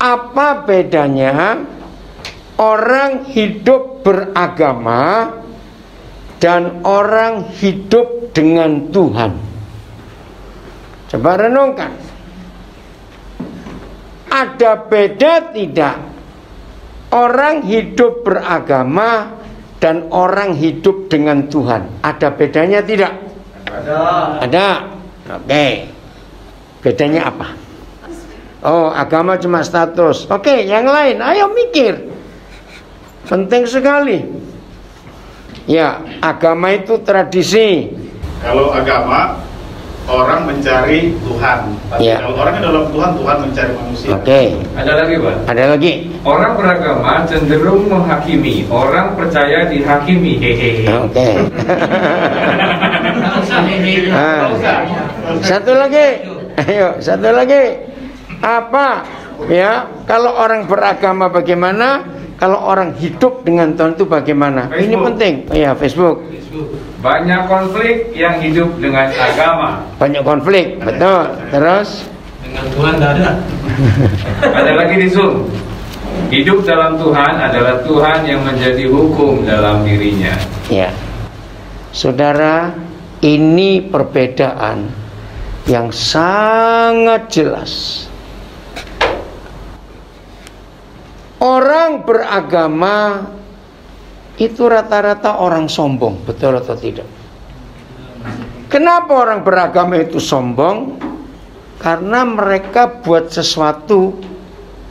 Apa bedanya orang hidup beragama dan orang hidup dengan Tuhan? Coba renungkan. Ada beda tidak orang hidup beragama dan orang hidup dengan Tuhan? Ada bedanya tidak? Ada. Oke. Bedanya apa? Oh, agama cuma status. Oke, yang lain, ayo mikir. Penting sekali. Ya, agama itu tradisi. Kalau agama, orang mencari Tuhan. Tapi ya. Kalau orang dalam Tuhan, Tuhan mencari manusia. Oke. Ada lagi, Pak? Ada lagi. Orang beragama cenderung menghakimi. Orang percaya dihakimi. Hehehe. Oke. Satu lagi. Ayo, satu lagi. Apa? Ya, kalau orang beragama bagaimana? Kalau orang hidup dengan Tuhan itu bagaimana? Facebook. Ini penting. Ya, Facebook. Banyak konflik yang hidup dengan agama. Banyak konflik, betul. Terus? Dengan Tuhan tidak ada. Ada lagi di Zoom. Hidup dalam Tuhan adalah Tuhan yang menjadi hukum dalam dirinya. Ya. Saudara, ini perbedaan yang sangat jelas. Orang beragama itu rata-rata orang sombong, betul atau tidak? Kenapa orang beragama itu sombong? Karena mereka buat sesuatu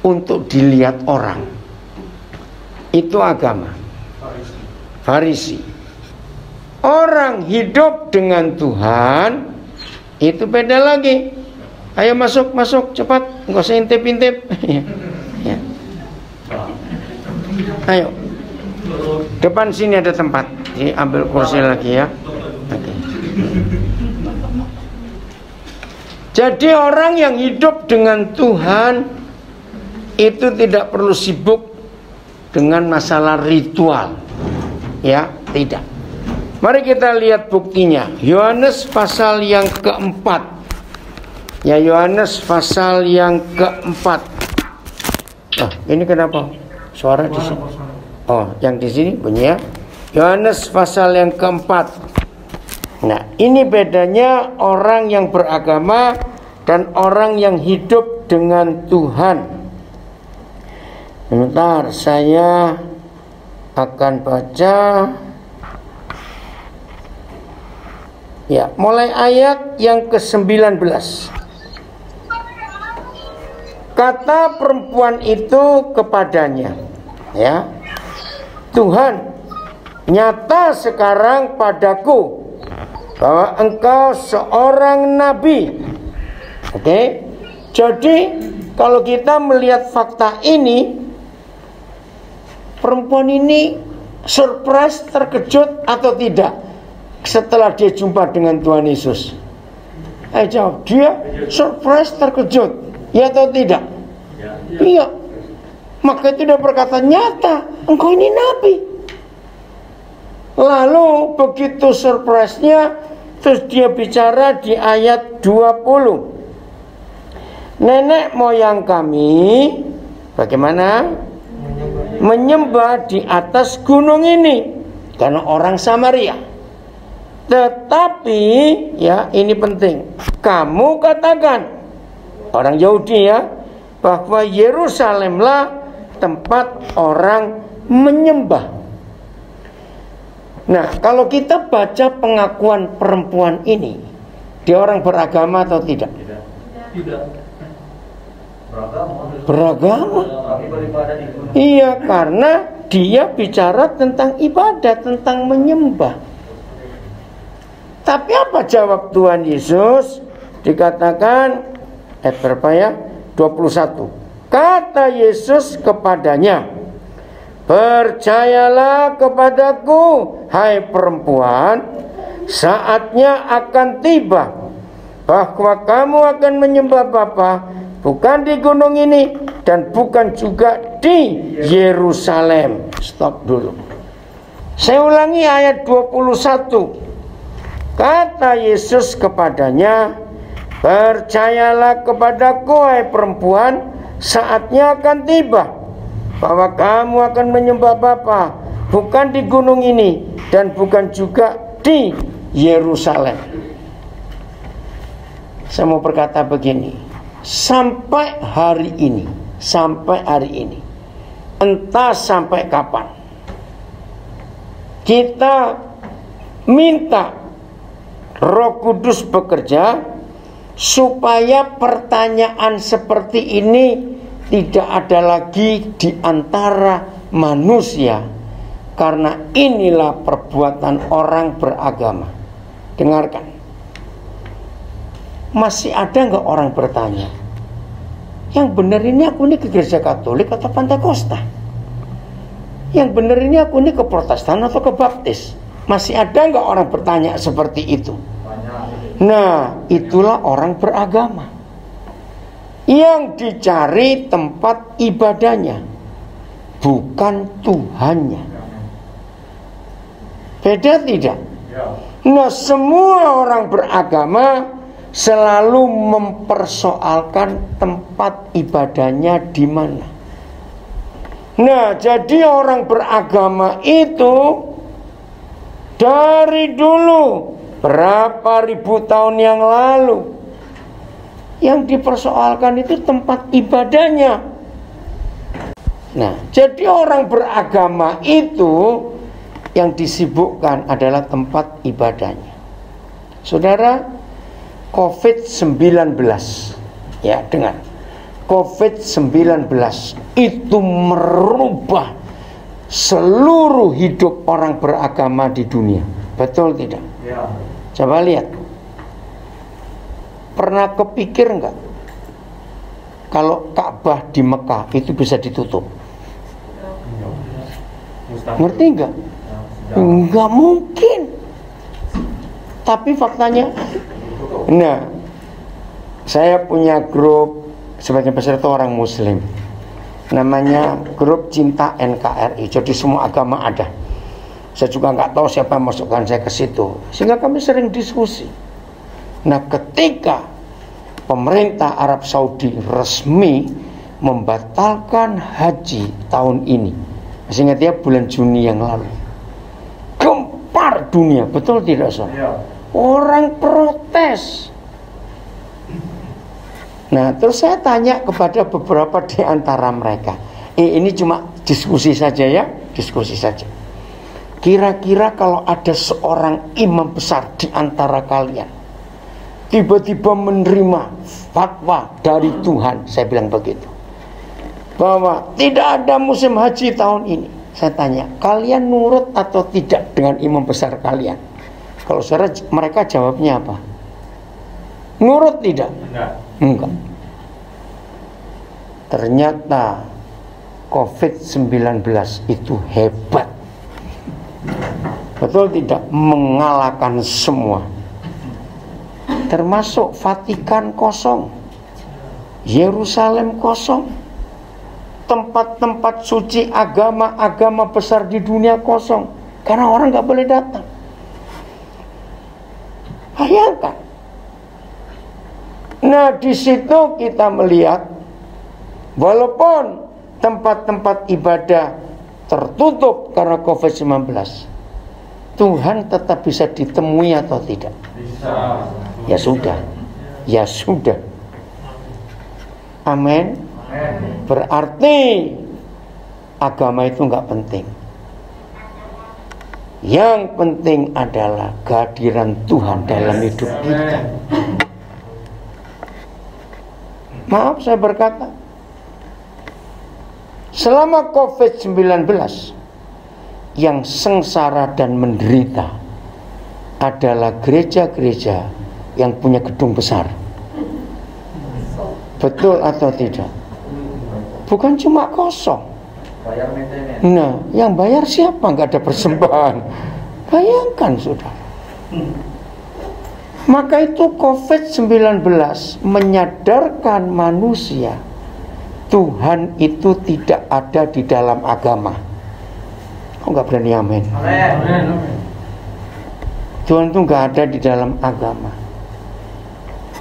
untuk dilihat orang. Itu agama. Farisi. Orang hidup dengan Tuhan itu beda lagi. Ayo masuk, cepat, nggak usah intip-intip. Ya. Ayo, depan sini ada tempat. Ambil kursi lagi ya. Oke. Jadi orang yang hidup dengan Tuhan itu tidak perlu sibuk dengan masalah ritual. Ya, tidak. Mari kita lihat buktinya. Yohanes pasal yang keempat. Ya, Yohanes pasal yang keempat. Oh, ini kenapa? Suara di sini. Oh, yang di sini bunyi ya. Yohanes pasal yang keempat. Nah, ini bedanya orang yang beragama dan orang yang hidup dengan Tuhan. Sebentar, saya akan baca. Ya, mulai ayat yang ke-19. Kata perempuan itu kepadanya, ya, Tuhan, nyata sekarang padaku bahwa engkau seorang nabi. Oke. Jadi kalau kita melihat fakta ini, perempuan ini surprise, terkejut atau tidak setelah dia jumpa dengan Tuhan Yesus? Ayo jawab. Dia surprise, terkejut, ya atau tidak? Iya. Maka itu dia berkata, nyata engkau ini nabi. Lalu begitu surprise-nya, terus dia bicara di ayat 20. Nenek moyang kami bagaimana? Menyembah di atas gunung ini, karena orang Samaria. Tetapi ya, ini penting, kamu katakan, orang Yahudi ya, bahwa Yerusalemlah tempat orang menyembah. Nah, kalau kita baca pengakuan perempuan ini, dia orang beragama atau tidak? Tidak. Beragama. Iya, karena dia bicara tentang ibadah, tentang menyembah. Tapi apa jawab Tuhan Yesus? Dikatakan ayat berapa ya? 21. Kata Yesus kepadanya, percayalah kepadaku, hai perempuan, saatnya akan tiba bahwa kamu akan menyembah Bapa, bukan di gunung ini dan bukan juga di Yerusalem. Stop dulu. Saya ulangi ayat 21. Kata Yesus kepadanya, percayalah kepadaku, hai perempuan, saatnya akan tiba bahwa kamu akan menyembah Bapa bukan di gunung ini dan bukan juga di Yerusalem. Saya mau berkata begini, sampai hari ini, entah sampai kapan, kita minta Roh Kudus bekerja supaya pertanyaan seperti ini tidak ada lagi di antara manusia, karena inilah perbuatan orang beragama. Dengarkan, masih ada nggak orang bertanya, yang benar ini aku ini ke gereja Katolik atau Pentakosta? Yang benar ini aku ini ke Protestan atau ke Baptis? Masih ada nggak orang bertanya seperti itu? Nah, itulah orang beragama yang dicari tempat ibadahnya, bukan Tuhannya. Beda tidak? Nah, semua orang beragama selalu mempersoalkan tempat ibadahnya di mana. Nah, jadi orang beragama itu dari dulu, berapa ribu tahun yang lalu, yang dipersoalkan itu tempat ibadahnya. Nah, jadi orang beragama itu yang disibukkan adalah tempat ibadahnya. Saudara, COVID-19, ya dengar, COVID-19 itu merubah seluruh hidup orang beragama di dunia. Betul tidak? Ya. Coba lihat. Pernah kepikir enggak kalau Ka'bah di Mekah itu bisa ditutup? Ngerti enggak? Enggak mungkin. Tapi faktanya, nah, saya punya grup, sebagian besar itu orang Muslim, namanya grup Cinta NKRI. Jadi semua agama ada. Saya juga nggak tahu siapa yang masukkan saya ke situ, sehingga kami sering diskusi. Nah, ketika pemerintah Arab Saudi resmi membatalkan haji tahun ini, masih ingat ya, bulan Juni yang lalu, gempar dunia, betul tidak, saudara? Orang protes. Nah, terus saya tanya kepada beberapa di antara mereka. Ini cuma diskusi saja ya, diskusi saja. Kira-kira kalau ada seorang imam besar di antara kalian tiba-tiba menerima fatwa dari Tuhan, saya bilang begitu, bahwa tidak ada musim haji tahun ini, saya tanya, kalian nurut atau tidak dengan imam besar kalian? Kalau saudara, mereka jawabnya apa? Nurut tidak? Enggak. Ternyata COVID-19 itu hebat. Betul tidak? Mengalahkan semua. Termasuk Vatikan kosong, Yerusalem kosong, tempat-tempat suci agama-agama besar di dunia kosong, karena orang nggak boleh datang. Bayangkan. Nah, di situ kita melihat, walaupun tempat-tempat ibadah tertutup karena COVID-19, Tuhan tetap bisa ditemui atau tidak? Bisa. Ya sudah. Ya sudah. Amin. Berarti agama itu nggak penting. Yang penting adalah kehadiran Tuhan dalam hidup kita. Maaf saya berkata, selama COVID-19 yang sengsara dan menderita adalah gereja-gereja yang punya gedung besar. Betul atau tidak? Bukan cuma kosong. Nah, yang bayar siapa? Nggak ada persembahan. Bayangkan, saudara. Maka itu COVID-19 menyadarkan manusia Tuhan itu tidak ada di dalam agama. Kok nggak berani amin? Tuhan itu nggak ada di dalam agama.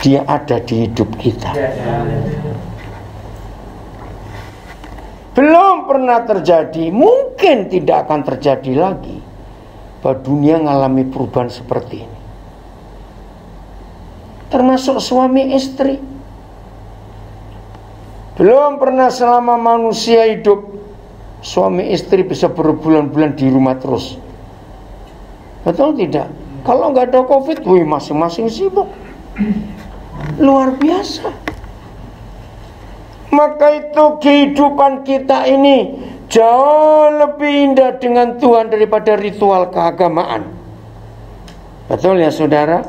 Dia ada di hidup kita. Belum pernah terjadi, mungkin tidak akan terjadi lagi bahwa dunia mengalami perubahan seperti ini. Termasuk suami istri. Belum pernah selama manusia hidup suami istri bisa berbulan-bulan di rumah terus. Betul tidak? Kalau nggak ada COVID, masing-masing sibuk. Luar biasa. Maka itu kehidupan kita ini jauh lebih indah dengan Tuhan daripada ritual keagamaan. Betul ya saudara?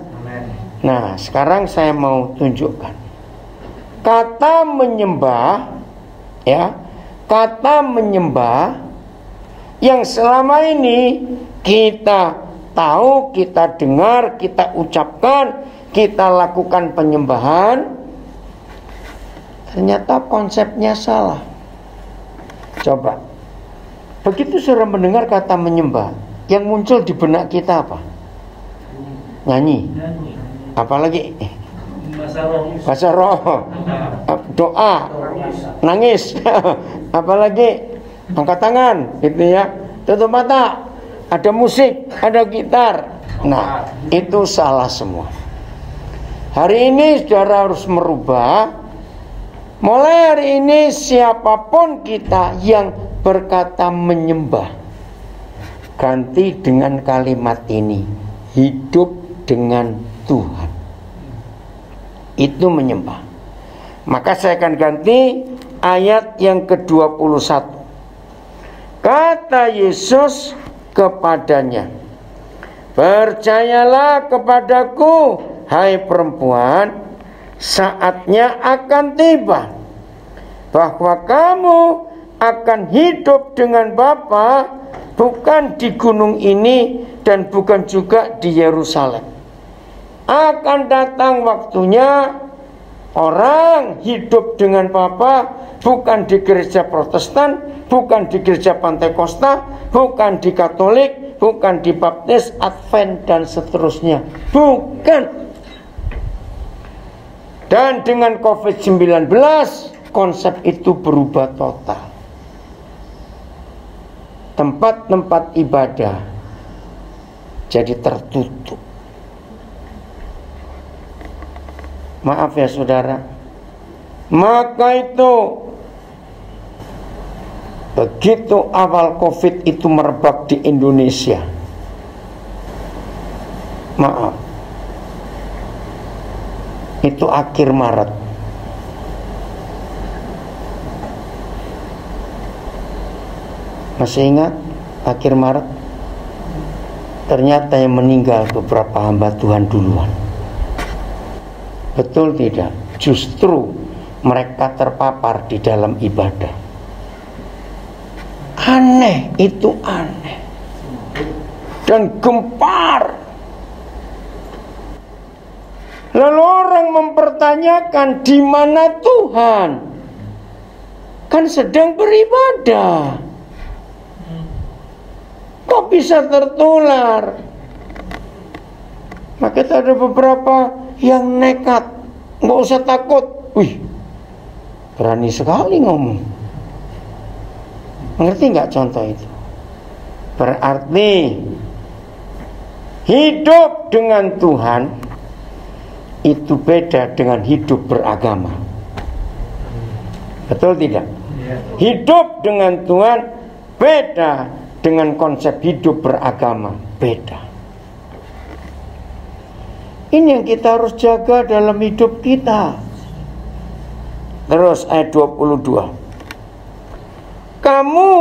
Nah, sekarang saya mau tunjukkan. Kata menyembah, ya, kata menyembah yang selama ini kita tahu, kita dengar, kita ucapkan, kita lakukan penyembahan, ternyata konsepnya salah. Coba, begitu saudara mendengar kata menyembah, yang muncul di benak kita apa? Nyanyi. Apalagi? Bahasa roh. Doa. Nangis. Apalagi? Angkat tangan, gitu ya. Tutup mata. Ada musik, ada gitar. Nah, itu salah semua. Hari ini saudara harus merubah. Mulai hari ini siapapun kita yang berkata menyembah, ganti dengan kalimat ini, hidup dengan Tuhan. Itu menyembah. Maka saya akan ganti ayat yang ke-21. Kata Yesus kepadanya, percayalah kepadaku, hai perempuan, saatnya akan tiba bahwa kamu akan hidup dengan Bapa, bukan di gunung ini dan bukan juga di Yerusalem. Akan datang waktunya orang hidup dengan Bapa bukan di gereja Protestan, bukan di gereja Pantekosta, bukan di Katolik, bukan di Baptis, Advent dan seterusnya. Bukan. Dan dengan COVID-19 konsep itu berubah total. Tempat-tempat ibadah jadi tertutup. Maaf ya saudara. Maka itu begitu awal COVID itu merebak di Indonesia, maaf, itu akhir Maret. Masih ingat akhir Maret? Ternyata yang meninggal beberapa hamba Tuhan duluan. Betul tidak? Justru mereka terpapar di dalam ibadah. Aneh, itu aneh. Dan gempar. Lalu orang mempertanyakan, di mana Tuhan? Kan sedang beribadah. Kok bisa tertular? Maka ada beberapa yang nekat, nggak usah takut. Wih, berani sekali ngomong. Ngerti nggak contoh itu? Berarti hidup dengan Tuhan itu beda dengan hidup beragama. Betul tidak? Hidup dengan Tuhan beda dengan konsep hidup beragama. Beda. Ini yang kita harus jaga dalam hidup kita. Terus ayat 22. Kamu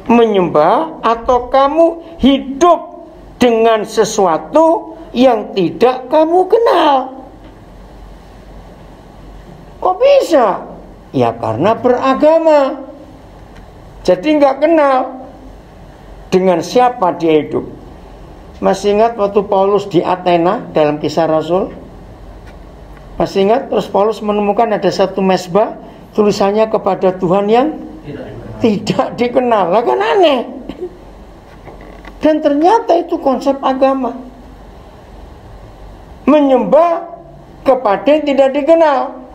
menyembah atau kamu hidup dengan sesuatu yang tidak kamu kenal. Kok bisa? Ya karena beragama. Jadi nggak kenal dengan siapa dia hidup. Masih ingat waktu Paulus di Athena dalam Kisah Rasul? Masih ingat? Terus Paulus menemukan ada satu mezbah, tulisannya kepada Tuhan yang tidak dikenal. Lah kan aneh. Dan ternyata itu konsep agama. Menyembah kepada yang tidak dikenal.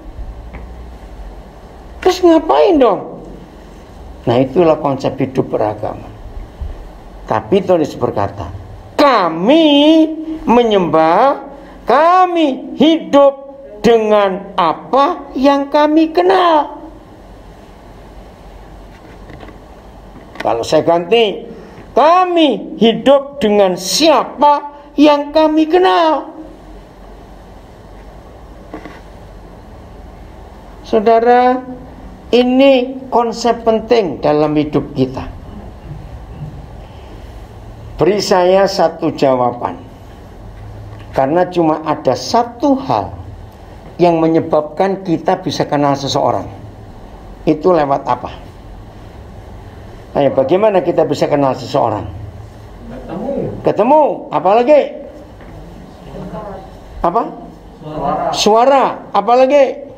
Terus ngapain dong? Nah, itulah konsep hidup beragama. Tapi Tuhan Yesus berkata, kami menyembah, kami hidup dengan apa yang kami kenal. Kalau saya ganti, kami hidup dengan siapa yang kami kenal. Saudara, ini konsep penting dalam hidup kita. Beri saya satu jawaban. Karena cuma ada satu hal yang menyebabkan kita bisa kenal seseorang. Itu lewat apa? Ayo, bagaimana kita bisa kenal seseorang? Ketemu. Apalagi? Apa? Suara. Apalagi?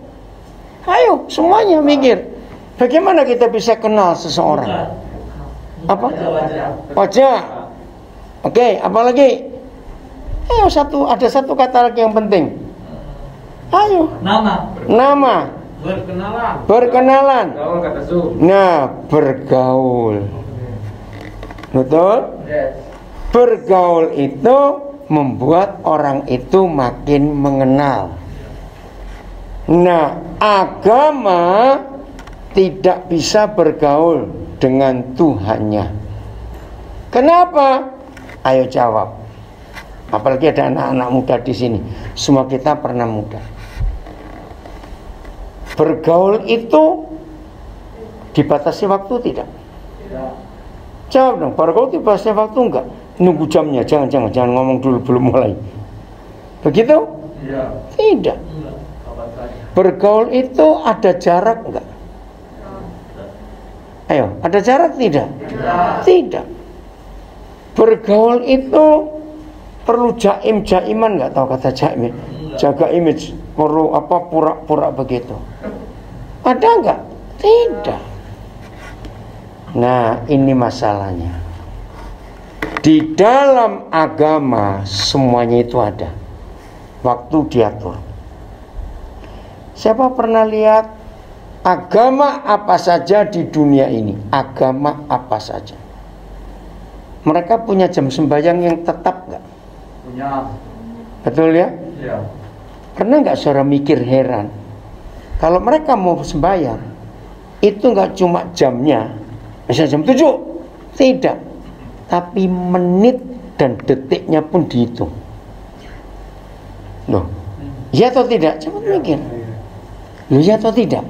Ayo, semuanya mikir. Bagaimana kita bisa kenal seseorang? Apa? Wajah. Oke, apalagi? Ayo, ada satu kata lagi yang penting. Ayo. Nama. Berkenalan. Gaul kata Zoom. Nah, bergaul. Betul? Bergaul itu membuat orang itu makin mengenal. Nah, agama tidak bisa bergaul dengan Tuhannya. Kenapa? Ayo jawab. Apalagi ada anak-anak muda di sini. Semua kita pernah muda. Bergaul itu dibatasi waktu tidak? Jawab dong. Bergaul dibatasi waktu enggak? Nunggu jamnya. Jangan ngomong dulu, belum mulai. Begitu? Tidak. Bergaul itu ada jarak enggak? Ayo, ada jarak tidak? Tidak. Bergaul itu perlu jaiman enggak? Tahu kata jaim? Jaga image, perlu apa pura-pura begitu. Ada enggak? Tidak. Nah, ini masalahnya. Di dalam agama semuanya itu ada. Waktu diatur. Siapa pernah lihat agama apa saja di dunia ini? Agama apa saja? Mereka punya jam sembahyang yang tetap nggak? Punya. Betul ya? Iya. Pernah nggak saudara mikir heran? Kalau mereka mau sembahyang, itu nggak cuma jamnya, misalnya jam 7, tidak. Tapi menit dan detiknya pun dihitung. Loh, ya atau tidak? Coba mikir. Loh, ya atau tidak?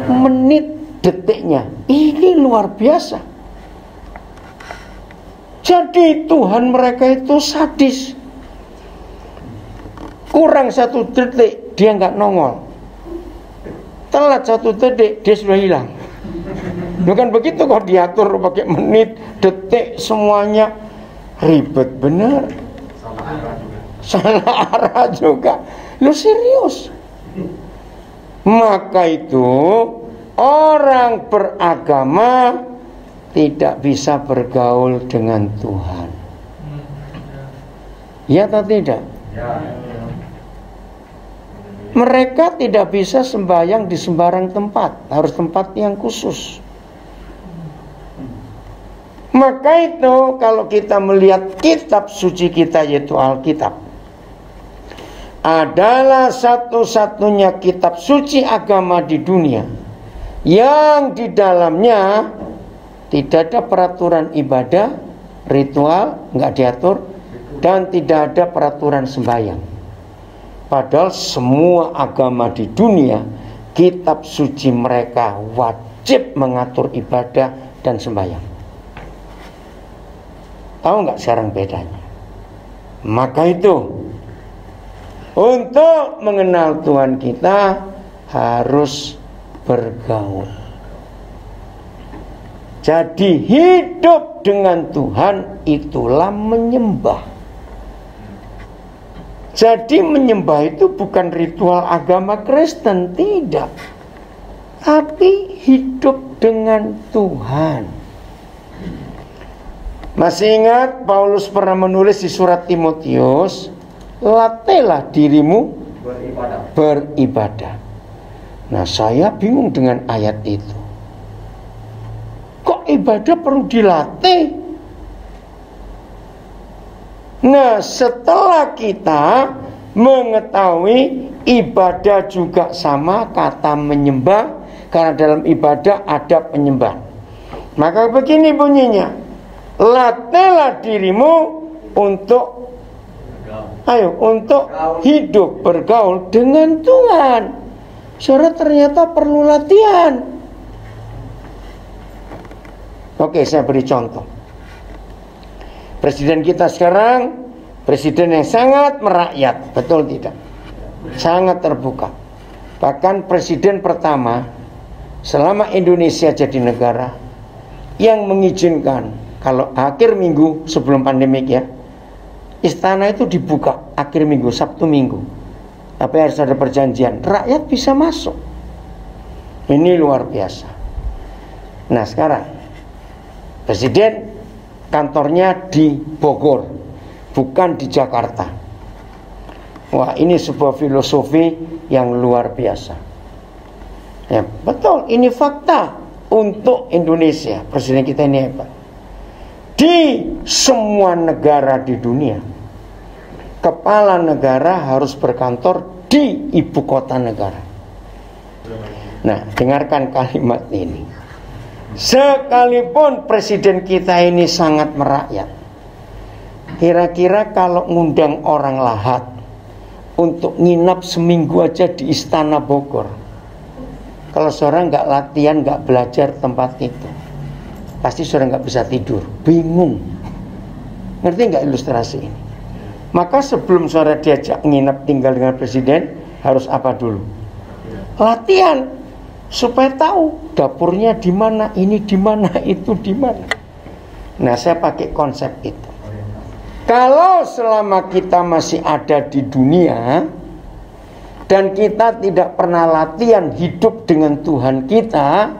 Menit detiknya ini luar biasa. Jadi Tuhan mereka itu sadis. Kurang 1 detik dia nggak nongol. Telat 1 detik dia sudah hilang. Bukan begitu kok diatur pakai menit, detik, semuanya ribet benar. Salah arah juga. Lu serius? Maka itu orang beragama tidak bisa bergaul dengan Tuhan. Ya atau tidak? Mereka tidak bisa sembahyang di sembarang tempat, harus tempat yang khusus. Maka itu kalau kita melihat kitab suci kita, yaitu Alkitab, adalah satu-satunya kitab suci agama di dunia yang di dalamnya tidak ada peraturan ibadah, ritual, nggak diatur, dan tidak ada peraturan sembahyang. Padahal semua agama di dunia, kitab suci mereka wajib mengatur ibadah dan sembahyang. Tahu nggak sekarang bedanya? Maka itu, untuk mengenal Tuhan kita harus bergaul. Jadi hidup dengan Tuhan itulah menyembah. Jadi menyembah itu bukan ritual agama Kristen, tidak. Tapi hidup dengan Tuhan. Masih ingat Paulus pernah menulis di surat Timotius, latihlah dirimu beribadah. Nah, saya bingung dengan ayat itu. ibadah perlu dilatih. Nah, setelah kita mengetahui ibadah juga sama kata menyembah, karena dalam ibadah ada penyembah, maka begini bunyinya, latihlah dirimu untuk untuk hidup bergaul dengan Tuhan. Saudara, ternyata perlu latihan. Oke, saya beri contoh. Presiden kita sekarang presiden yang sangat merakyat, betul tidak? Sangat terbuka. Bahkan presiden pertama selama Indonesia jadi negara yang mengizinkan kalau akhir minggu sebelum pandemik ya, istana itu dibuka akhir minggu, Sabtu Minggu. Tapi harus ada perjanjian, rakyat bisa masuk. Ini luar biasa. Nah, sekarang presiden kantornya di Bogor, bukan di Jakarta. Wah, ini sebuah filosofi yang luar biasa. Ya, betul, ini fakta untuk Indonesia. Presiden kita ini hebat. Di semua negara di dunia, kepala negara harus berkantor di ibu kota negara. Nah, dengarkan kalimat ini. Sekalipun presiden kita ini sangat merakyat, kira-kira kalau ngundang orang Lahat untuk nginap seminggu aja di Istana Bogor, kalau seorang nggak latihan, nggak belajar tempat itu, pasti seorang nggak bisa tidur, bingung. Ngerti nggak ilustrasi ini? Maka sebelum seorang diajak nginap tinggal dengan presiden, harus apa dulu? Latihan, supaya tahu dapurnya di mana, ini di mana, itu di mana. Nah, saya pakai konsep itu. Kalau selama kita masih ada di dunia dan kita tidak pernah latihan hidup dengan Tuhan kita,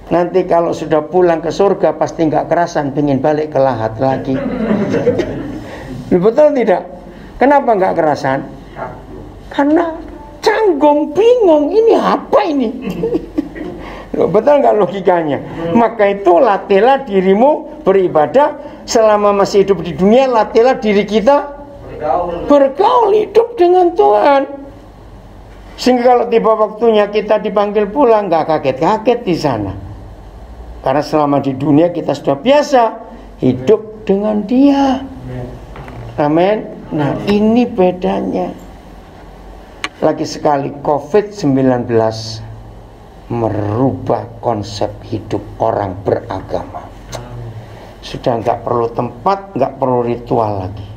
nanti kalau sudah pulang ke surga pasti nggak kerasan pengen balik ke Lahat lagi. Betul tidak? Kenapa nggak kerasan? Karena canggung, bingung, ini apa ini? Betul nggak logikanya? Maka itu latihlah dirimu beribadah selama masih hidup di dunia. Latihlah diri kita bergaul hidup dengan Tuhan, sehingga kalau tiba waktunya kita dipanggil pulang nggak kaget-kaget di sana, karena selama di dunia kita sudah biasa hidup dengan Dia. Amin. Nah, ini bedanya. Lagi sekali COVID-19 merubah konsep hidup orang beragama. Sudah nggak perlu tempat, nggak perlu ritual lagi.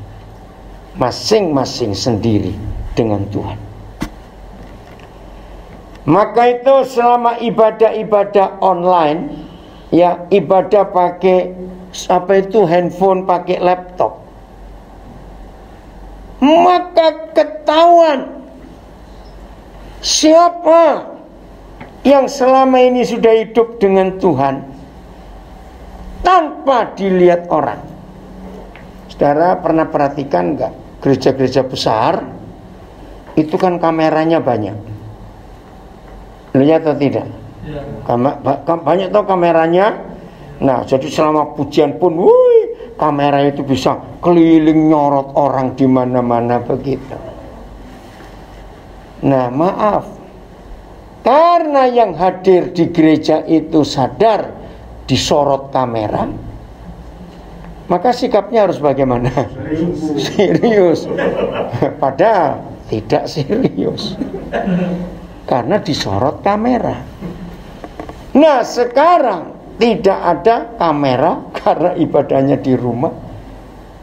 Masing-masing sendiri dengan Tuhan. Maka itu selama ibadah-ibadah online, ya ibadah pakai apa itu handphone, pakai laptop, maka ketahuan siapa yang selama ini sudah hidup dengan Tuhan tanpa dilihat orang. Saudara pernah perhatikan nggak, gereja-gereja besar itu kan kameranya banyak, lihat atau tidak? Banyak tau kameranya. Nah, jadi selama pujian pun, kamera itu bisa keliling nyorot orang di mana-mana begitu. Nah, maaf, karena yang hadir di gereja itu sadar disorot kamera, maka sikapnya harus bagaimana? Serius. Padahal tidak serius, karena disorot kamera. Nah, sekarang tidak ada kamera karena ibadahnya di rumah,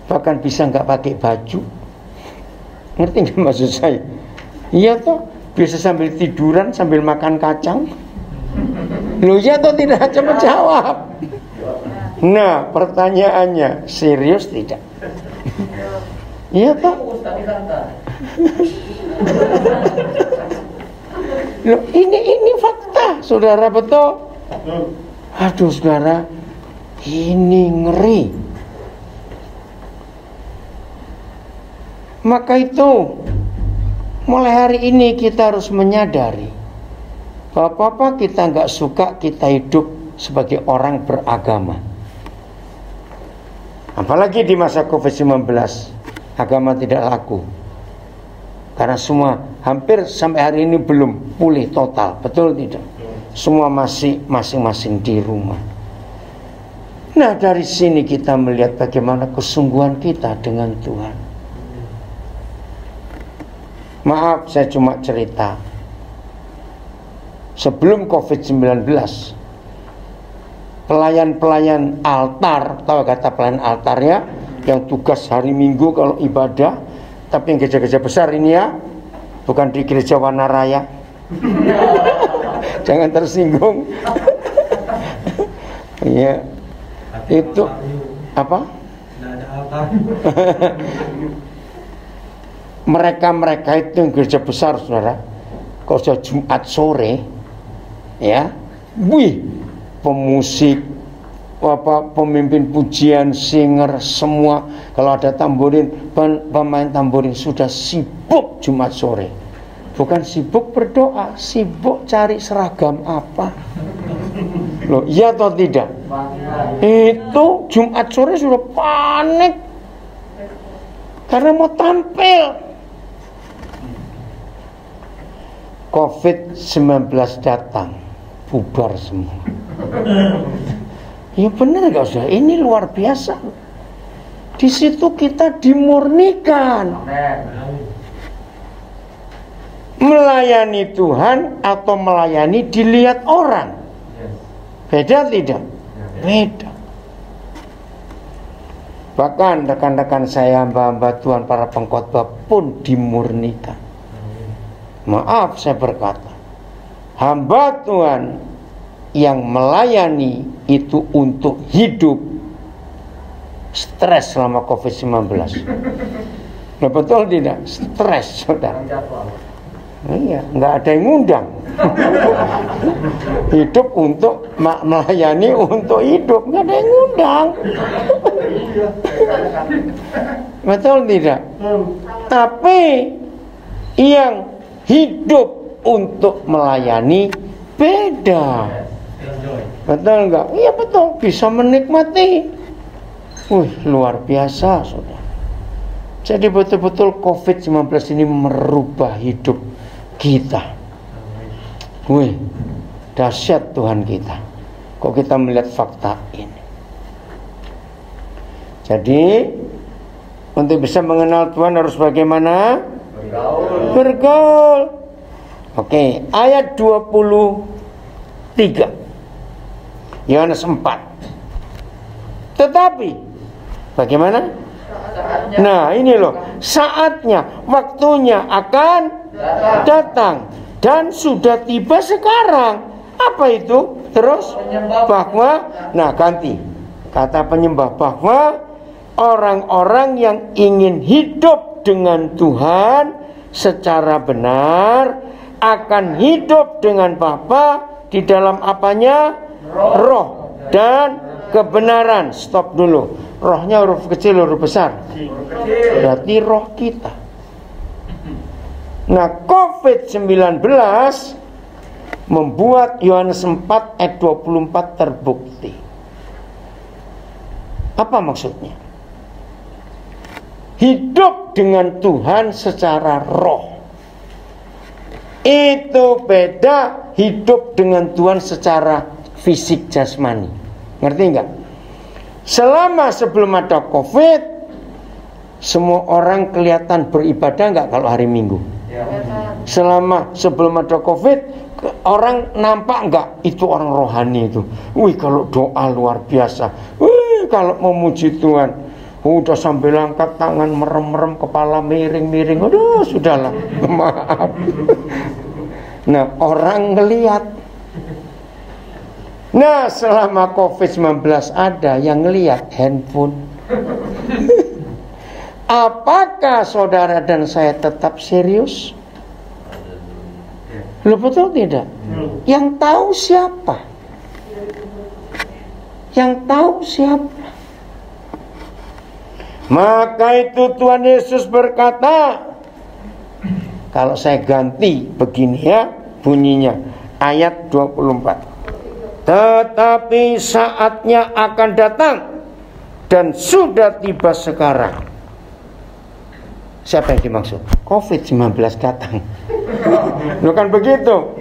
bahkan bisa nggak pakai baju. Ngerti nggak maksud saya? Iya toh, biasa sambil tiduran sambil makan kacang. Loh, iya toh tidak? Coba jawab. Nah, pertanyaannya, serius tidak? Iya toh? Loh, ini fakta, saudara, betul? Aduh, saudara, ini ngeri. Maka itu mulai hari ini kita harus menyadari bahwa apa kita nggak suka kita hidup sebagai orang beragama. Apalagi di masa COVID-19, agama tidak laku. Karena semua hampir sampai hari ini belum pulih total, betul tidak? Semua masih masing-masing di rumah. Nah, dari sini kita melihat bagaimana kesungguhan kita dengan Tuhan. Maaf, saya cuma cerita. Sebelum COVID-19, pelayan-pelayan altar, tahu kata pelayan altar ya, yang tugas hari Minggu kalau ibadah, tapi yang gereja-gereja besar ini ya, bukan di gereja Wana Raya. Jangan tersinggung. Iya. Itu apa? Tidak ada altar. Mereka itu yang gereja besar, saudara, kalau sudah Jumat sore, ya, wih, pemusik, pemimpin pujian, singer, semua, kalau ada tamborin, pemain tamborin sudah sibuk Jumat sore. Bukan sibuk berdoa, sibuk cari seragam apa. Loh, iya atau tidak? Itu Jumat sore sudah panik karena mau tampil. COVID-19 datang, bubar semua. Ya benar gak usah, ini luar biasa. Di situ kita dimurnikan. Melayani Tuhan atau melayani dilihat orang. Beda tidak? Beda. Bahkan rekan-rekan saya, hamba-hamba Tuhan, para pengkhotbah pun dimurnikan. Maaf saya berkata, hamba Tuhan yang melayani itu untuk hidup, stres selama COVID-19. Nah, betul tidak? Stres, saudara. Iya, nggak ada yang ngundang. Hidup untuk melayani, untuk hidup, nggak ada yang ngundang. Betul tidak? Tapi yang hidup untuk melayani beda. Betul enggak? Iya betul, bisa menikmati. Wih, luar biasa, saudara. Jadi betul-betul COVID-19 ini merubah hidup kita. Wih, dahsyat Tuhan kita. Kok kita melihat fakta ini? Jadi untuk bisa mengenal Tuhan harus bagaimana? Bergaul. Oke, ayat 23 Yohanes 4. Tetapi bagaimana? Nah ini loh, saatnya, waktunya akan datang dan sudah tiba sekarang. Apa itu? Terus bahwa, nah ganti kata penyembah, bahwa orang-orang yang ingin hidup dengan Tuhan secara benar akan hidup dengan Bapa di dalam apanya? Roh dan kebenaran. Stop dulu. Rohnya huruf kecil, huruf besar? Berarti roh kita. Nah, COVID-19 membuat Yohanes 4 ayat 24 terbukti. Apa maksudnya? Hidup dengan Tuhan secara roh. Itu beda hidup dengan Tuhan secara fisik jasmani. Ngerti enggak? Selama sebelum ada COVID, semua orang kelihatan beribadah enggak kalau hari Minggu? Selama sebelum ada COVID, orang nampak enggak itu orang rohani itu? Wih, kalau doa luar biasa. Wih, kalau memuji Tuhan, udah sambil angkat tangan, merem-merem, kepala miring-miring. Aduh, sudahlah, maaf. Nah, orang ngelihat. Nah, selama COVID-19 ada yang ngelihat handphone. Apakah saudara dan saya tetap serius? Loh, betul tidak? Yang tahu siapa? Yang tahu siapa? Maka itu Tuhan Yesus berkata, kalau saya ganti begini ya bunyinya, ayat 24. tetapi saatnya akan datang dan sudah tiba sekarang. Siapa yang dimaksud? COVID-19 datang. Bukan begitu.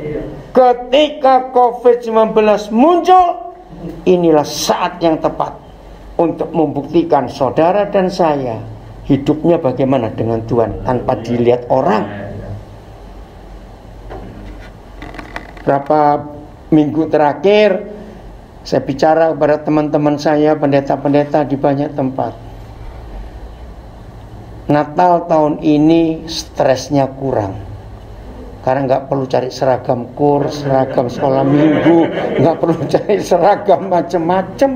Ketika COVID-19 muncul, inilah saat yang tepat untuk membuktikan saudara dan saya hidupnya bagaimana dengan Tuhan tanpa dilihat orang. Berapa minggu terakhir saya bicara kepada teman-teman saya, pendeta-pendeta di banyak tempat. Natal tahun ini stresnya kurang, karena nggak perlu cari seragam kurs, seragam sekolah minggu, nggak perlu cari seragam macam-macam.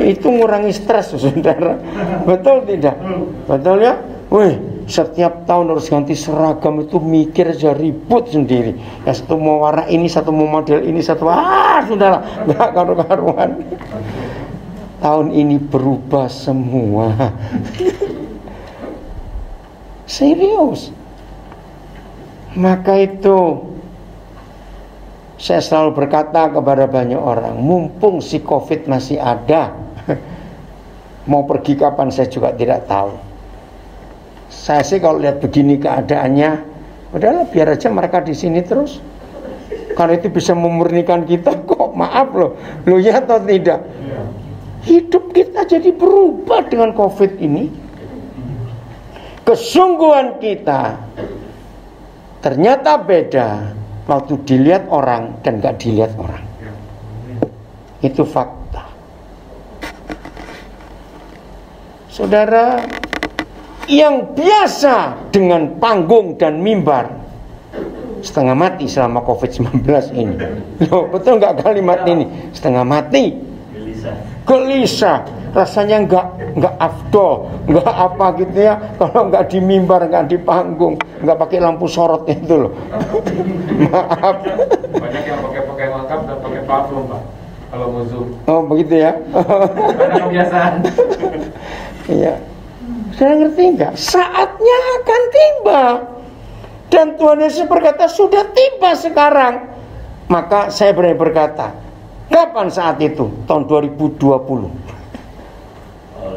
Itu ngurangi stres, saudara. Betul tidak? Betul ya? Wih, setiap tahun harus ganti seragam itu mikir aja ribut sendiri. Ya, satu mau warna ini, satu mau model ini, satu saudara, nggak karu-karuan. Tahun ini berubah semua. Serius. Maka itu saya selalu berkata kepada banyak orang, mumpung si COVID masih ada, mau pergi kapan saya juga tidak tahu. Saya sih kalau lihat begini keadaannya, udahlah biar aja mereka di sini terus. Karena itu bisa memurnikan kita kok. Maaf loh ya atau tidak? Hidup kita jadi berubah dengan COVID ini. Kesungguhan kita ternyata beda waktu dilihat orang dan gak dilihat orang. Itu fakta. Saudara, yang biasa dengan panggung dan mimbar setengah mati selama COVID-19 ini. Loh, betul gak kalimat ini? Setengah mati, gelisah. Rasanya nggak afdol, nggak apa gitu ya. Kalau nggak di mimbar, nggak di panggung, nggak pakai lampu sorot itu loh. Maaf. Banyak yang pakai lengkap dan pakai parfum, Pak. Kalau mau zoom. Oh begitu ya. Banyak kebiasaan. Iya. Sudah ngerti nggak? Saatnya akan tiba. Dan Tuhan Yesus berkata sudah tiba sekarang. Maka saya berani berkata, kapan saat itu? Tahun 2020.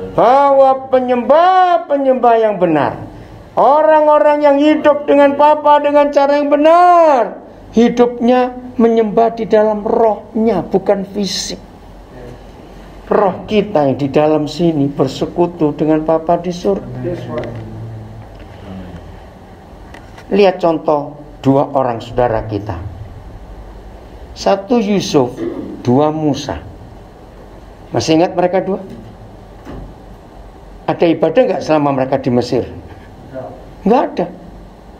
Bahwa penyembah yang benar, orang-orang yang hidup dengan Bapa dengan cara yang benar, hidupnya menyembah di dalam rohnya, bukan fisik. Roh kita yang di dalam sini bersekutu dengan Bapa di surga. Lihat contoh dua orang saudara kita. Satu Yusuf, dua Musa. Masih ingat mereka dua? Ada ibadah nggak selama mereka di Mesir? Nggak ada.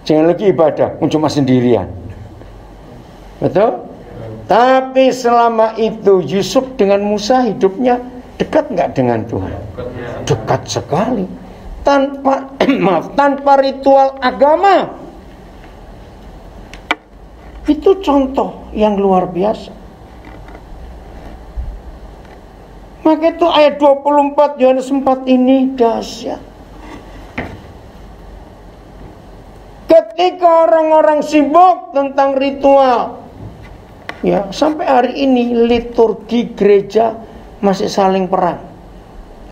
Jangan lagi ibadah, cuma sendirian. Betul? Tapi selama itu Yusuf dengan Musa hidupnya dekat nggak dengan Tuhan? Dekat sekali. Tanpa ritual agama. Itu contoh yang luar biasa. Maka itu ayat 24 Yohanes 4 ini dahsyat. Ketika orang-orang sibuk tentang ritual, ya sampai hari ini liturgi gereja masih saling perang.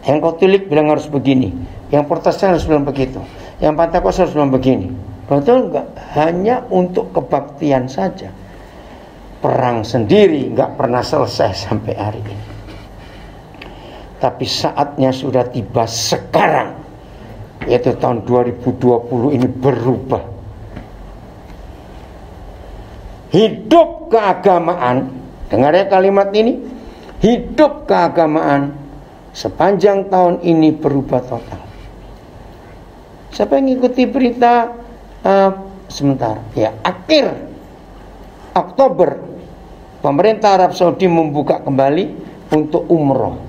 Yang Katolik bilang harus begini, yang Protestan harus bilang begitu, yang Pentakosta harus bilang begini. Betul enggak? Hanya untuk kebaktian saja. Perang sendiri enggak pernah selesai sampai hari ini. Tapi saatnya sudah tiba sekarang, yaitu tahun 2020 ini berubah. Hidup keagamaan, dengar ya kalimat ini, hidup keagamaan sepanjang tahun ini berubah total. Siapa yang ikuti berita sebentar ya, akhir Oktober pemerintah Arab Saudi membuka kembali untuk umroh.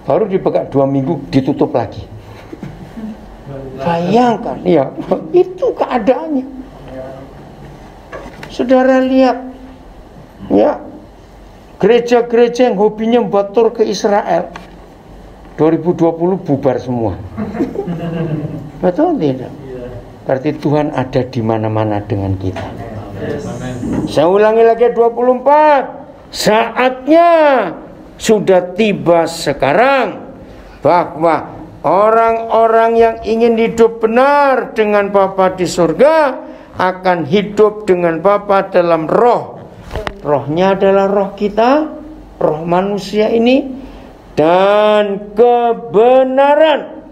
Baru dibuka 2 minggu ditutup lagi. Bayangkan ya, itu keadaannya. Saudara lihat ya, gereja-gereja yang hobinya membuat tur ke Israel 2020 bubar semua. Betul tidak? Berarti Tuhan ada di mana-mana dengan kita. Saya ulangi lagi 24. Saatnya sudah tiba sekarang bahwa orang-orang yang ingin hidup benar dengan Bapa di surga akan hidup dengan Bapa dalam roh. Rohnya adalah roh kita, roh manusia ini, dan kebenaran.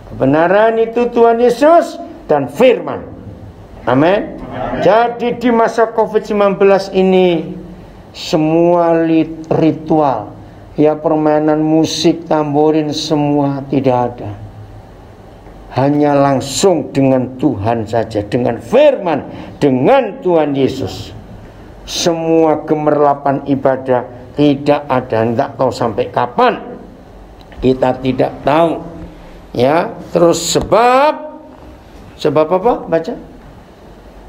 Kebenaran itu Tuhan Yesus dan firman. Amin. Jadi di masa COVID-19 ini semua ritual, ya permainan musik, tamborin, semua tidak ada. Hanya langsung dengan Tuhan saja, dengan firman, dengan Tuhan Yesus. Semua gemerlapan ibadah tidak ada, tidak tahu sampai kapan. Kita tidak tahu. Ya, terus sebab apa? Baca.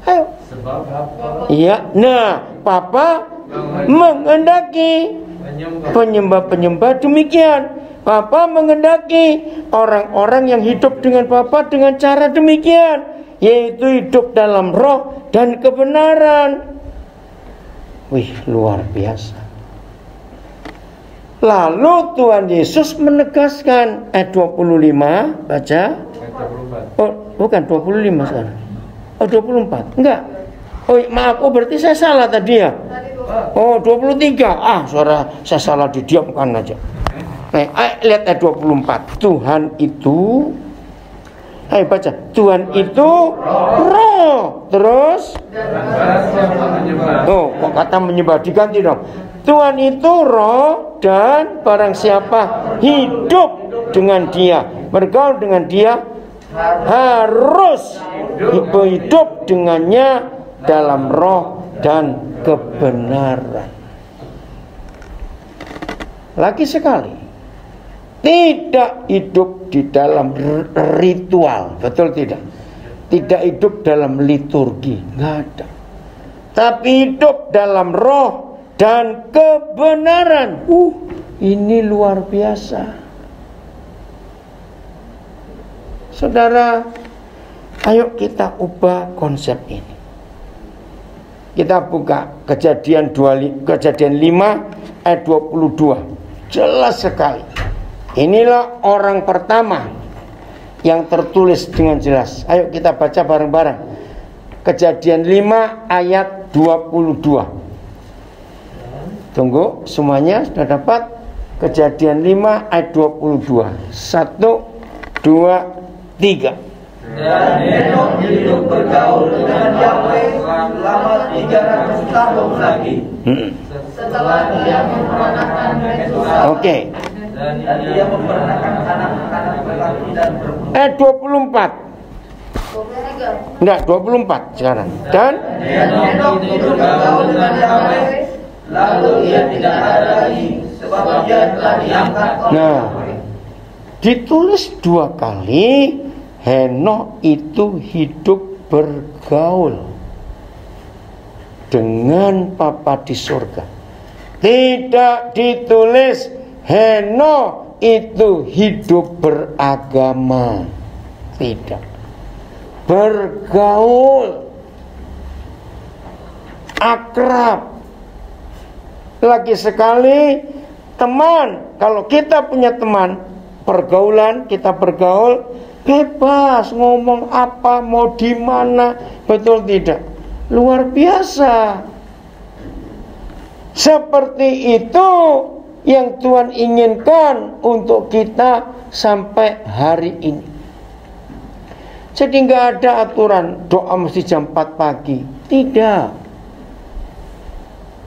Ayo. Sebab Iya, nah, Papa menghendaki penyembah-penyembah demikian. Papa menghendaki orang-orang yang hidup dengan Bapa dengan cara demikian, yaitu hidup dalam roh dan kebenaran. Wih, luar biasa. Lalu Tuhan Yesus menegaskan ayat 25, baca. Oh, bukan 25 sekarang. Oh, 24. Enggak. Oh, maaf, berarti saya salah tadi ya. Oh, 23. Suara saya salah, didiamkan aja. Nah, lihat ayat 24. Tuhan itu, ayo baca. Tuhan itu roh. Terus? Oh, kok kata menyembah, diganti dong. Tuhan itu roh, dan barang siapa hidup dengan dia, bergaul dengan dia, harus hidup dengannya dalam roh dan kebenaran. Lagi sekali, tidak hidup di dalam ritual, betul tidak? Tidak hidup dalam liturgi, nggak ada. Tapi hidup dalam roh dan kebenaran. Ini luar biasa. Saudara, ayo kita ubah konsep ini. Kita buka Kejadian 5 ayat 22. Jelas sekali. Inilah orang pertama yang tertulis dengan jelas. Ayo kita baca bareng-bareng. Kejadian 5 ayat 22. Tunggu, semuanya sudah dapat? Kejadian 5 ayat 22. 1, 2, 3. Dan Henokh hidup bergaul dengan Yahweh selama 300 tahun lagi. Setelah dia memperanakan Metusalah. Oke. Dan dia memperanakan anak-anak lelaki dan perempuan. 24. Enggak, 24 sekarang. Dan Henokh hidup bergaul dengan Yahweh, lalu ia tidak ada lagi, sebab dia telah diangkat oleh Yahweh. Ditulis 2 kali. Henokh itu hidup bergaul dengan Bapa di surga. Tidak ditulis Henokh itu hidup beragama. Tidak. Bergaul, akrab. Lagi sekali, teman. Kalau kita punya teman, pergaulan, kita bergaul, bebas ngomong apa, mau di mana, betul tidak? Luar biasa. Seperti itu yang Tuhan inginkan untuk kita sampai hari ini. Jadi nggak ada aturan doa mesti jam 4 pagi. Tidak.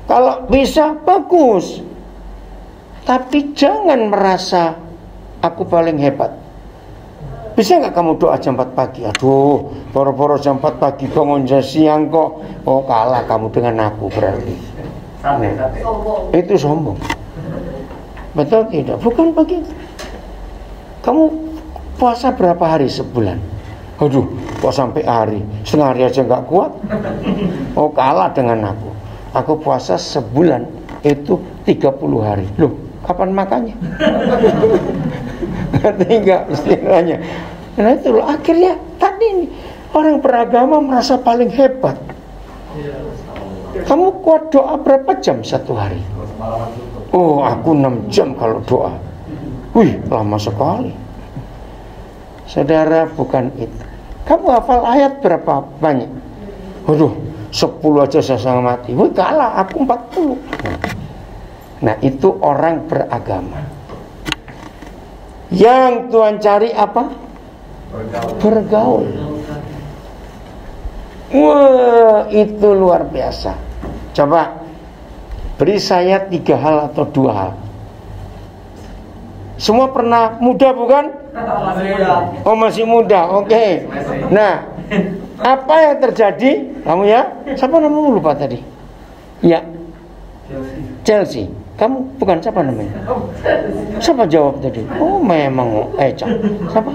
Kalau bisa bagus. Tapi jangan merasa aku paling hebat. Bisa nggak kamu doa jam 4 pagi? Aduh, boro-boro jam 4 pagi bangun jam siang kok. Oh, kalah kamu dengan aku berarti. Itu sombong. Betul tidak? Bukan begitu. Kamu puasa berapa hari sebulan? Aduh, kok sampai hari? Setengah hari aja nggak kuat. Oh, kalah dengan aku. Aku puasa sebulan itu 30 hari. Loh, kapan makannya? Ngerti nggak istilahnya? Nah itu loh, akhirnya tadi ini orang beragama merasa paling hebat. Kamu kuat doa berapa jam satu hari? Oh, aku 6 jam kalau doa. Wih, lama sekali. Saudara, bukan itu. Kamu hafal ayat berapa banyak? Waduh, 10 aja saya sangat mati. Wih, kalah, aku 40. Nah, itu orang beragama. Yang Tuhan cari apa? Bergaul. Wah, itu luar biasa. Coba beri saya 3 hal atau 2 hal. Semua pernah muda bukan? Oh, masih muda. Oke. Nah, apa yang terjadi? Kamu ya? Siapa namamu lupa tadi? Ya. Chelsea. Kamu bukan, siapa namanya? Siapa jawab tadi? Oh, memang siapa?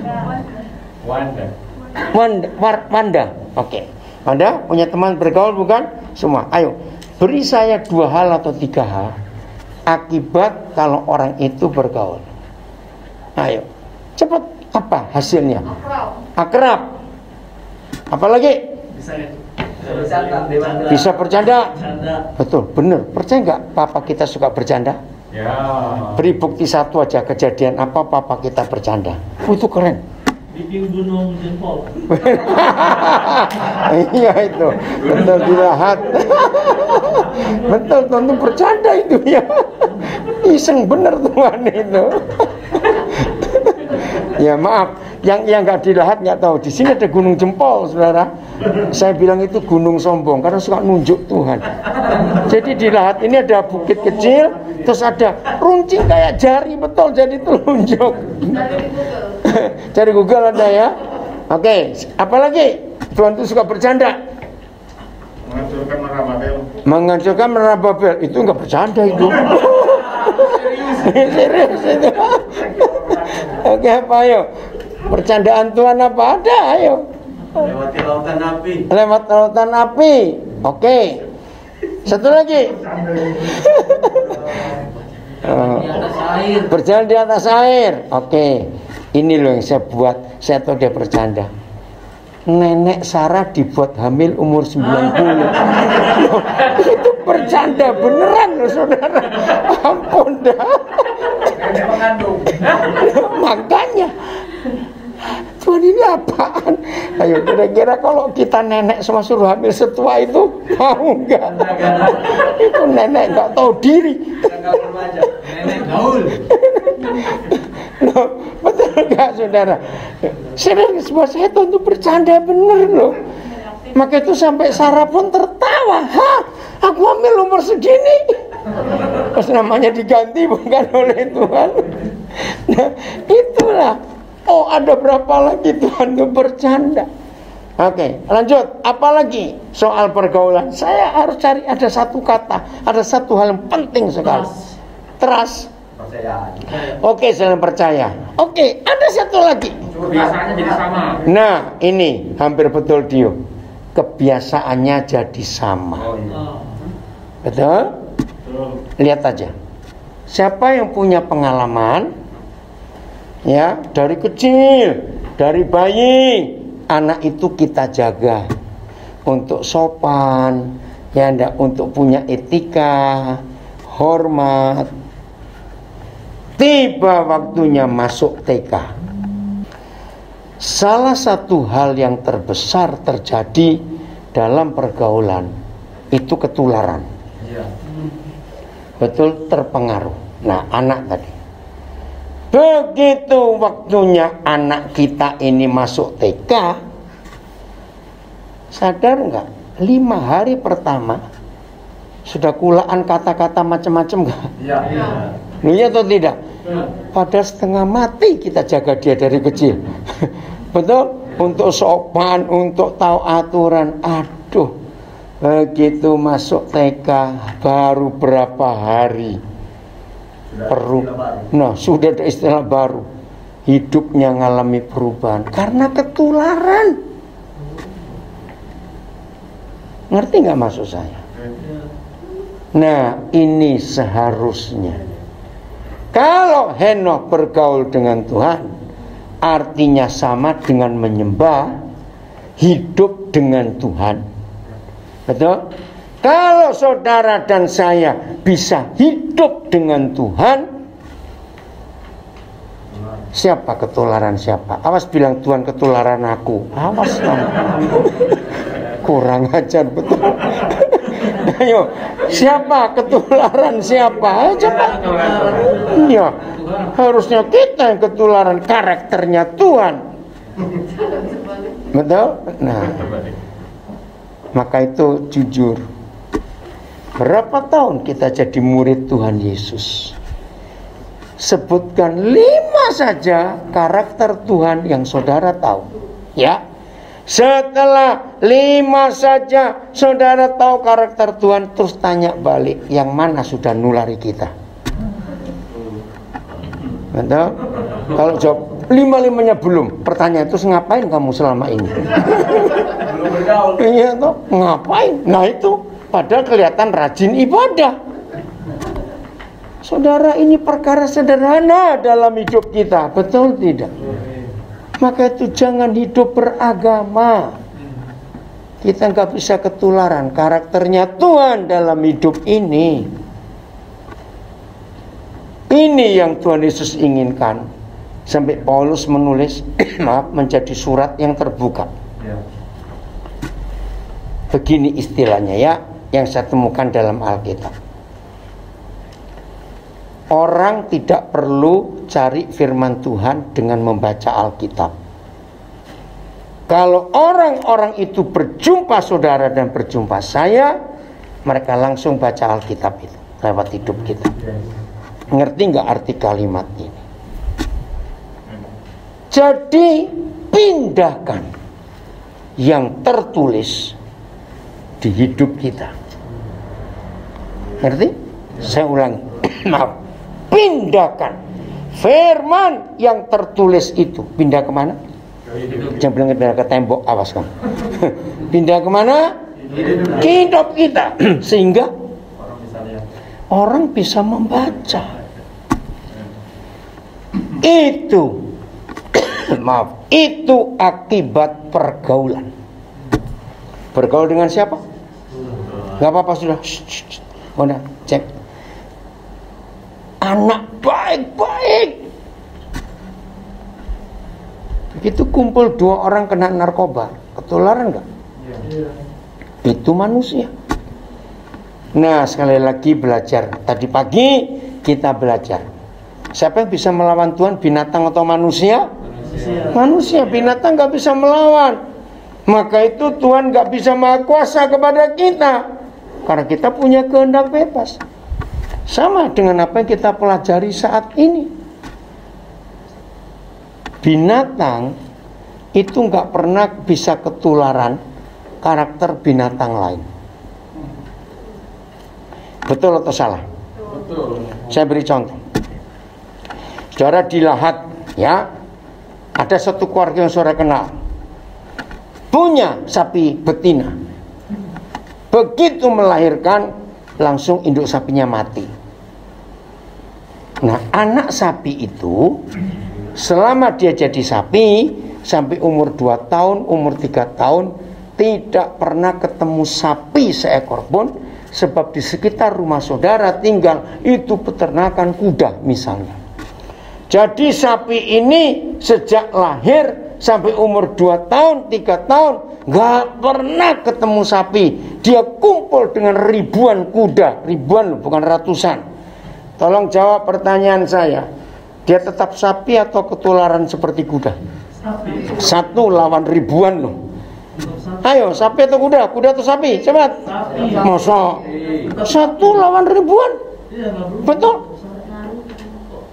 Wanda. Oke. Anda punya teman bergaul bukan? Semua. Ayo, beri saya 2 hal atau 3 hal akibat kalau orang itu bergaul. Ayo, cepat. Apa hasilnya? Akrab. Apalagi? Bisa bercanda. Betul, benar. Percaya nggak papa kita suka bercanda? Ya. Beri bukti 1 aja kejadian apa papa kita bercanda. Itu keren. Bikin gunung jempol. Iya itu. Betul dilihat. Betul, tentu bercanda itu ya. Iseng bener Tuhan itu. Ya maaf, yang nggak dilihat nggak tahu. Di sini ada gunung jempol, saudara. Saya bilang itu gunung sombong karena suka nunjuk Tuhan. Jadi dilihat ini ada bukit kecil, terus ada runcing kayak jari, betul. Jadi telunjuk. Cari Google ada ya. Oke, apalagi Tuhan itu suka bercanda. Menghancurkan Menara Babel. Menghancurkan Menara Babel itu nggak bercanda itu. Serius itu. Oke, apa ayo? Percandaan Tuhan apa ada? Ayo. Lewati lautan api. Lewat lautan api. Oke. Satu lagi. Berjalan di atas air. Oke. Ini loh yang saya buat. Saya tahu dia bercanda. Nenek Sarah dibuat hamil umur 90. Loh, itu bercanda beneran loh saudara. Ampun dah. Nenek mengandung. Makanya Tuhan ini apaan? Ayo kira-kira kalau kita nenek sama suruh hamil setua itu mau nggak? Itu nenek nggak tahu diri. Nenek gaul. Loh, betul nggak saudara? Serius, buat saya itu bercanda bener loh. Maka itu sampai Sarah pun tertawa. Hah? Aku hamil umur segini. Terus namanya diganti bukan oleh Tuhan. Nah, itulah. Oh, ada berapa lagi Tuhan itu bercanda. Oke, lanjut. Apalagi soal pergaulan? Saya harus cari ada 1 kata, ada 1 hal yang penting sekali. Trust. Oke, saling percaya. Oke, ada 1 lagi. Kebiasaannya jadi sama. Nah, ini hampir betul Dio. Kebiasaannya jadi sama. Oh, iya. Betul? Lihat aja. Siapa yang punya pengalaman? Ya, dari kecil, dari bayi, anak itu kita jaga untuk sopan, ya enggak, untuk punya etika, hormat. Tiba waktunya masuk TK. Salah satu hal yang terbesar terjadi dalam pergaulan itu ketularan. Betul, terpengaruh. Nah, anak tadi. Begitu waktunya anak kita ini masuk TK, sadar nggak? 5 hari pertama sudah kulaan kata-kata macam-macam nggak? Iya. Iya atau tidak? Pada setengah mati kita jaga dia dari kecil. Betul? Untuk sopan, untuk tahu aturan. Aduh, begitu masuk TK baru berapa hari. Sudah ada istilah baru. Hidupnya ngalami perubahan karena ketularan. Ngerti nggak maksud saya? Nah, ini seharusnya kalau Henokh bergaul dengan Tuhan, artinya sama dengan menyembah, hidup dengan Tuhan. Betul? Kalau saudara dan saya bisa hidup dengan Tuhan, siapa ketularan siapa? Awas bilang Tuhan ketularan aku. Awas kamu. Kurang ajar betul. Ayo, siapa ketularan siapa? Coba. Iya. Harusnya kita yang ketularan karakternya Tuhan. Betul? Nah. Maka itu jujur. Berapa tahun kita jadi murid Tuhan Yesus? Sebutkan 5 saja karakter Tuhan yang saudara tahu. Ya. Setelah 5 saja saudara tahu karakter Tuhan, terus tanya balik, yang mana sudah nulari kita? Betul? Kalau jawab 5-5-nya belum, pertanyaan itu ngapain kamu selama ini? Belum bergaul. Iya toh, ngapain? Nah itu, padahal kelihatan rajin ibadah. Saudara, ini perkara sederhana dalam hidup kita, betul tidak? Maka itu jangan hidup beragama. Kita nggak bisa ketularan karakternya Tuhan dalam hidup ini. Ini yang Tuhan Yesus inginkan. Sampai Paulus menulis, menjadi surat yang terbuka. Begini istilahnya ya, yang saya temukan dalam Alkitab. Orang tidak perlu cari firman Tuhan dengan membaca Alkitab. Kalau orang-orang itu berjumpa saudara dan berjumpa saya, mereka langsung baca Alkitab itu lewat hidup kita. Ngerti nggak arti kalimat ini? Jadi pindahkan yang tertulis di hidup kita. Ngerti? Saya ulangi. Maaf. Pindahkan firman yang tertulis itu. Pindah kemana? Jangan bilang pindah ke tembok, awas kamu. Pindah kemana? Ke hidup kita. Sehingga orang bisa membaca. Itu maaf, itu akibat pergaulan. Bergaul dengan siapa? Gak apa-apa sudah. Mana cek. Anak baik-baik. Begitu kumpul 2 orang kena narkoba, ketularan nggak? Itu manusia. Nah, sekali lagi belajar. Tadi pagi kita belajar. Siapa yang bisa melawan Tuhan, binatang atau manusia? Manusia. Binatang nggak bisa melawan. Maka itu Tuhan nggak bisa maha kuasa kepada kita, karena kita punya kehendak bebas. Sama dengan apa yang kita pelajari saat ini. Binatang itu nggak pernah bisa ketularan karakter binatang lain. Betul atau salah? Betul. Saya beri contoh. Saudara di Lahat, ya, ada satu keluarga yang saudara kenal, punya sapi betina. Begitu melahirkan, langsung induk sapinya mati. Nah, anak sapi itu selama dia jadi sapi sampai umur 2 tahun, umur 3 tahun, tidak pernah ketemu sapi seekor pun, sebab di sekitar rumah saudara tinggal itu peternakan kuda misalnya. Jadi sapi ini sejak lahir sampai umur 2 tahun, 3 tahun gak pernah ketemu sapi. Dia kumpul dengan ribuan kuda, ribuan bukan ratusan. Tolong jawab pertanyaan saya. Dia tetap sapi atau ketularan seperti kuda? Sapi. 1 lawan ribuan loh. Ayo, sapi atau kuda? Kuda atau sapi? Cepat. Sapi. Masa 1 lawan ribuan? Iya, nggak berubah. Betul?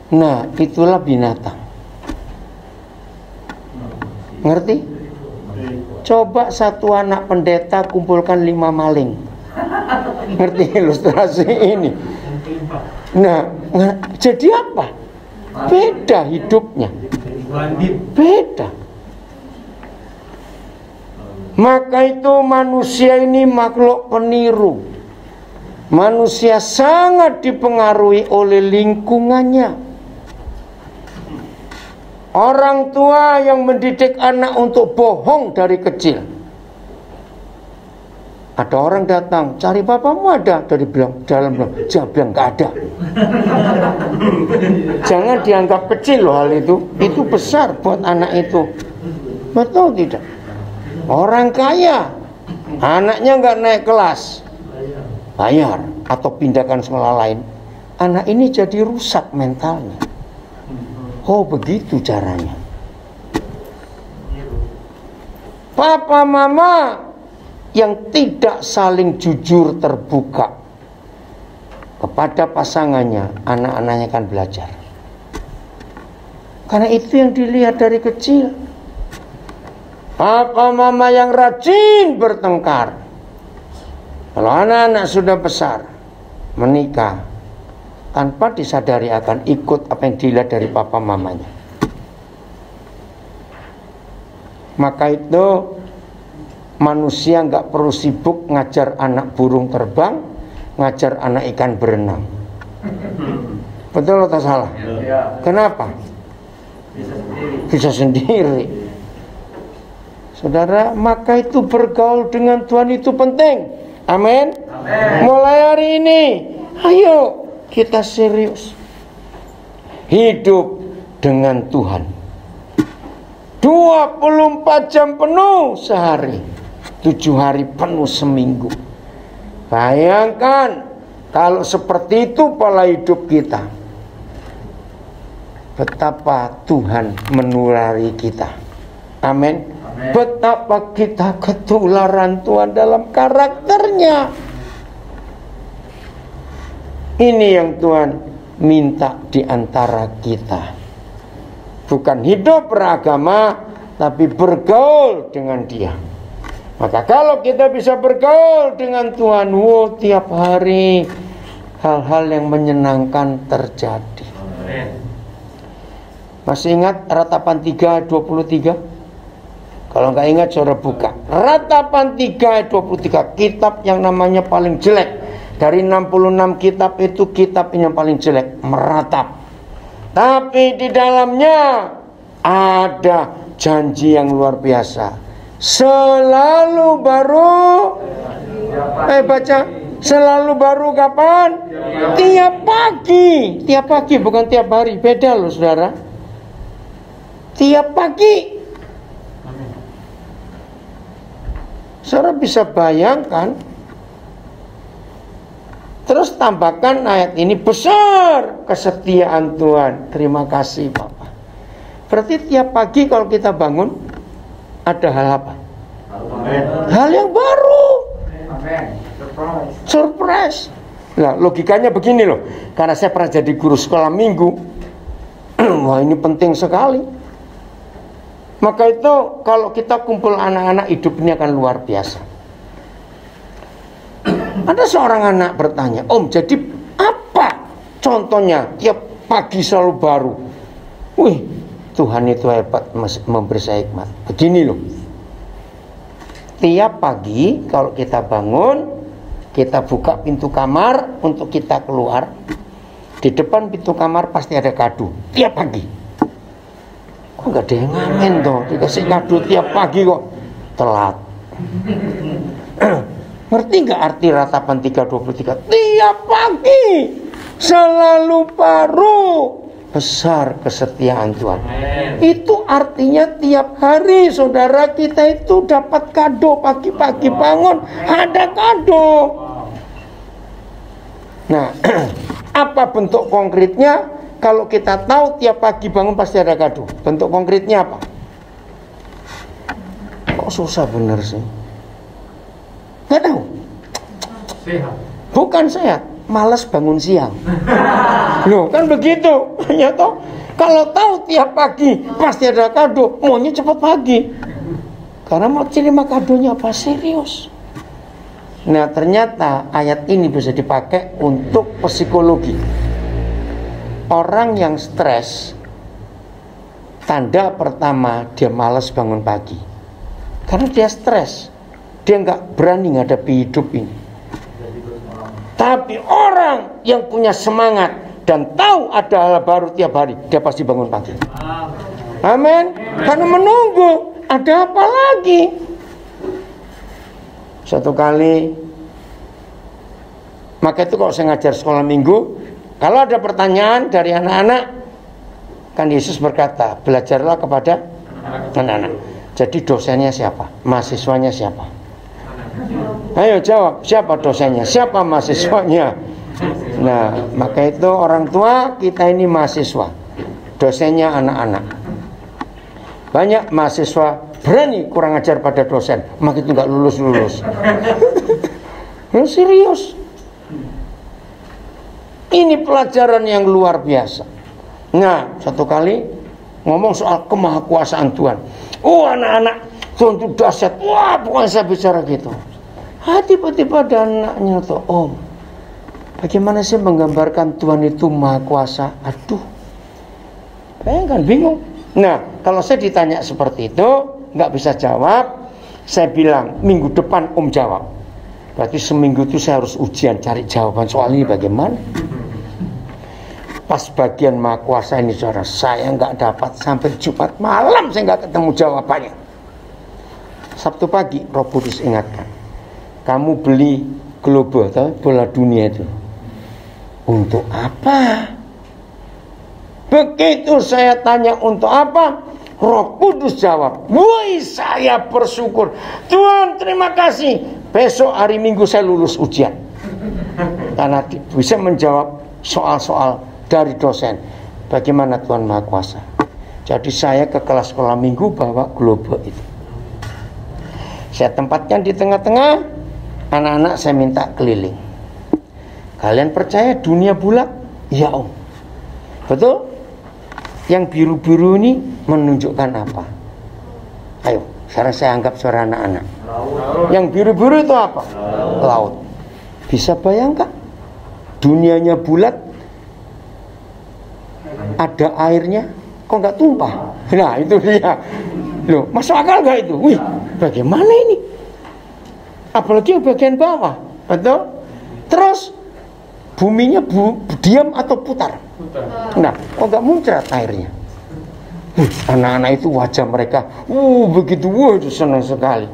Nah, itulah binatang. Ngerti? Coba 1 anak pendeta kumpulkan 5 maling. Ngerti ilustrasi ini? Nah, jadi apa? Beda hidupnya. Beda. Maka itu manusia ini makhluk peniru. Manusia sangat dipengaruhi oleh lingkungannya. Orang tua yang mendidik anak untuk bohong dari kecil, Ada orang datang, cari papamu ada. Dari dalam bilang, jangan bilang nggak ada. Jangan dianggap kecil loh hal itu. Itu besar buat anak itu. Betul tidak? Orang kaya, anaknya nggak naik kelas, bayar atau pindahkan sekolah lain. Anak ini jadi rusak mentalnya. Oh begitu caranya. Papa mama yang tidak saling jujur terbuka kepada pasangannya, anak-anaknya akan belajar. Karena itu yang dilihat dari kecil. Papa mama yang rajin bertengkar, kalau anak-anak sudah besar menikah, tanpa disadari akan ikut apa yang dilihat dari papa mamanya. Maka itu manusia nggak perlu sibuk ngajar anak burung terbang, ngajar anak ikan berenang. Betul atau salah? Kenapa? Bisa sendiri. Saudara, maka itu bergaul dengan Tuhan itu penting. Amin. Mulai hari ini, ayo kita serius hidup dengan Tuhan. 24 jam penuh sehari, 7 hari penuh seminggu. Bayangkan kalau seperti itu pola hidup kita, betapa Tuhan menulari kita. Amin. Betapa kita ketularan Tuhan dalam karakternya. Ini yang Tuhan minta di antara kita. Bukan hidup beragama, tapi bergaul dengan Dia. Maka kalau kita bisa bergaul dengan Tuhan, tiap hari hal-hal yang menyenangkan terjadi. Masih ingat Ratapan 3:23? Kalau nggak ingat, saudara buka Ratapan 3:23, kitab yang namanya paling jelek. Dari 66 kitab itu, kitab yang paling jelek, meratap. Tapi di dalamnya ada janji yang luar biasa. Selalu baru. Baca. Selalu baru kapan? Tiap pagi. Tiap pagi, bukan tiap hari. Beda loh saudara. Tiap pagi. Saudara bisa bayangkan. Terus tambahkan ayat ini, besar kesetiaan Tuhan. Terima kasih Bapak. Berarti tiap pagi kalau kita bangun, ada hal apa? Hal yang baru. Surprise. Nah, logikanya begini loh. Karena saya pernah jadi guru sekolah minggu. Wah, ini penting sekali. Maka itu kalau kita kumpul anak-anak, hidup ini akan luar biasa. Ada seorang anak bertanya, Om, jadi apa contohnya tiap pagi selalu baru? Wih, Tuhan itu hebat memberi saya hikmat. Begini loh. Tiap pagi kalau kita bangun, kita buka pintu kamar untuk kita keluar. Di depan pintu kamar pasti ada kado. Tiap pagi. Kok gak ada yang ngamen toh? Dikasih kado tiap pagi kok. Telat. Ngerti gak arti Ratapan 3:23? Tiap pagi selalu baru. Besar kesetiaan Tuhan. Itu artinya tiap hari saudara kita itu dapat kado. Pagi-pagi bangun ada kado. Nah, apa bentuk konkretnya? Kalau kita tahu tiap pagi bangun pasti ada kado, bentuk konkretnya apa? Kok susah bener sih? Nggak tahu. Sehat. Bukan sehat, malas bangun siang. Loh, kan begitu. Ya toh, kalau tahu tiap pagi pasti ada kado, maunya cepat pagi. Karena mau terima kadonya apa? Serius. Nah, ternyata ayat ini bisa dipakai untuk psikologi. Orang yang stres, tanda pertama dia malas bangun pagi. Karena dia stres. Dia nggak berani ngadepi hidup ini. Tapi orang yang punya semangat dan tahu ada hal baru tiap hari, dia pasti bangun pagi. Amin. Karena menunggu ada apa lagi. Suatu kali, maka itu kalau saya ngajar sekolah minggu, kalau ada pertanyaan dari anak-anak, kan Yesus berkata, belajarlah kepada anak-anak. Jadi dosennya siapa? Mahasiswanya siapa? Ayo jawab, siapa dosennya? Siapa mahasiswanya? Nah, maka itu orang tua kita ini mahasiswa, dosennya anak-anak. Banyak mahasiswa berani kurang ajar pada dosen, maka itu nggak lulus-lulus. Serius. Ini pelajaran yang luar biasa. Nah, satu kali ngomong soal kemahakuasaan Tuhan. Oh, anak-anak, Tuhan itu dahsyat. Wah, bukan saya bicara gitu. Tiba-tiba ada anaknya tuh, Om, bagaimana sih menggambarkan Tuhan itu maha kuasa? Aduh, bayangkan, bingung. Nah, kalau saya ditanya seperti itu, nggak bisa jawab, saya bilang, minggu depan Om jawab. Berarti seminggu itu saya harus ujian, cari jawaban soal ini bagaimana. Pas bagian maha kuasa ini, saudara, saya nggak dapat sampai Jumat malam, saya nggak ketemu jawabannya. Sabtu pagi, Roh Kudus ingatkan, kamu beli globe atau bola dunia itu untuk apa? Begitu saya tanya untuk apa, Roh Kudus jawab, woi, saya bersyukur, Tuhan terima kasih, besok hari Minggu saya lulus ujian, karena bisa menjawab soal-soal dari dosen. Bagaimana Tuhan Maha Kuasa. Jadi saya ke kelas sekolah minggu bawa globe itu, saya tempatkan di tengah-tengah. Anak-anak saya minta keliling. Kalian percaya dunia bulat? Ya Om. Betul? Yang biru-biru ini menunjukkan apa? Ayo, sekarang saya anggap suara anak-anak. Yang biru-biru itu apa? Laut. Bisa bayangkan? Dunianya bulat, ada airnya, kok nggak tumpah? Nah, itu dia. Loh, masuk akal nggak itu? Wih, bagaimana ini? Apalagi yang bagian bawah, betul? Terus buminya diam atau putar? Nah, kok nggak muncrat airnya? Anak-anak itu wajah mereka, begitu, itu senang sekali.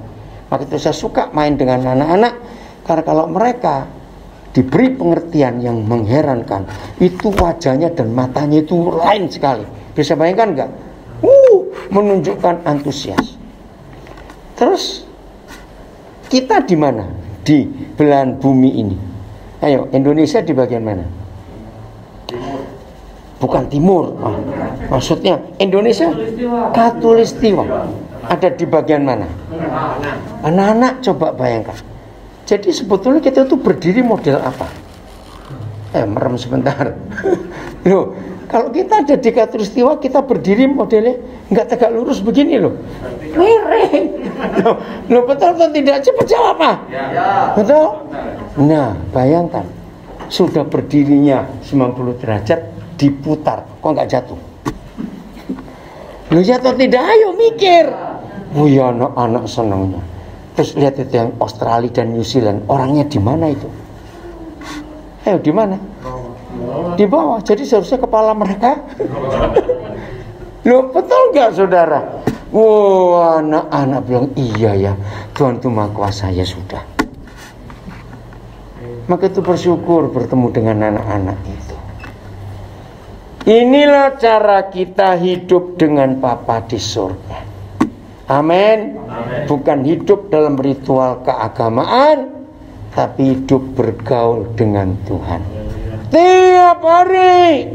Maka itu saya suka main dengan anak-anak, karena kalau mereka diberi pengertian yang mengherankan, itu wajahnya dan matanya itu lain sekali. Bisa bayangkan nggak? Menunjukkan antusias. Terus kita di mana? Di belahan bumi ini. Ayo, Indonesia di bagian mana? Bukan timur. Maksudnya Indonesia Katulistiwa. Ada di bagian mana? Anak-anak coba bayangkan. Jadi sebetulnya kita itu berdiri model apa? Merem sebentar. Loh, kalau kita ada di Katulistiwa, kita berdiri modelnya nggak tegak lurus begini loh. Miring. Loh, betul atau tidak? Cepat jawab apa? Ya. Betul? Nah, bayangkan, sudah berdirinya 90 derajat diputar, kok nggak jatuh? Loh, jatuh tidak? Ayo mikir. Oh ya, anak-anak senangnya. Terus lihat itu yang Australia dan New Zealand, orangnya di mana itu? Ayo, di mana? Di bawah. Jadi seharusnya kepala mereka. Loh, betul nggak saudara? Wah, anak-anak bilang iya ya, Tuhan itu Maha Kuasa. Ya sudah. Maka itu bersyukur bertemu dengan anak-anak itu. Inilah cara kita hidup dengan Bapa di surga. Amin. Bukan hidup dalam ritual keagamaan, tapi hidup bergaul dengan Tuhan tiap hari.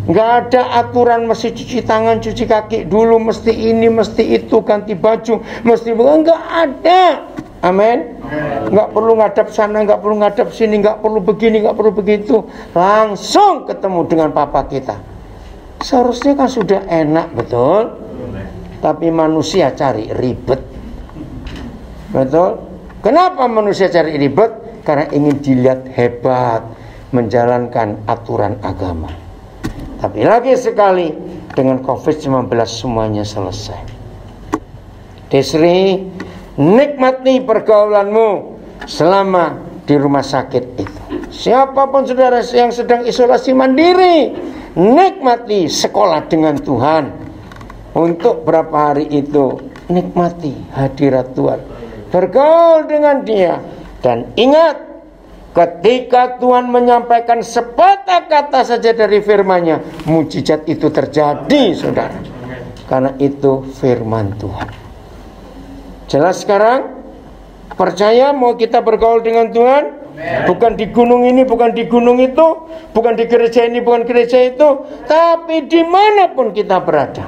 Nggak ada aturan mesti cuci tangan, cuci kaki dulu, mesti ini, mesti itu, ganti baju, mesti bukan, nggak ada. Amin. Nggak perlu ngadap sana, nggak perlu ngadap sini, nggak perlu begini, nggak perlu begitu. Langsung ketemu dengan Papa kita. Seharusnya kan sudah enak, betul? Tapi manusia cari ribet. Betul? Kenapa manusia cari ribet? Karena ingin dilihat hebat menjalankan aturan agama. Tapi lagi sekali, dengan COVID-19 semuanya selesai. Desri, nikmati pergaulanmu selama di rumah sakit itu. Siapapun saudara yang sedang isolasi mandiri, nikmati sekolah dengan Tuhan. Untuk berapa hari itu nikmati hadirat Tuhan. bergaul dengan dia. Dan ingat, ketika Tuhan menyampaikan sepatah kata saja dari firman-Nya, mujizat itu terjadi, saudara. Karena itu firman Tuhan. Jelas sekarang? Percaya mau kita bergaul dengan Tuhan? Bukan di gunung ini, bukan di gunung itu, bukan di gereja ini, bukan gereja itu, tapi dimanapun kita berada.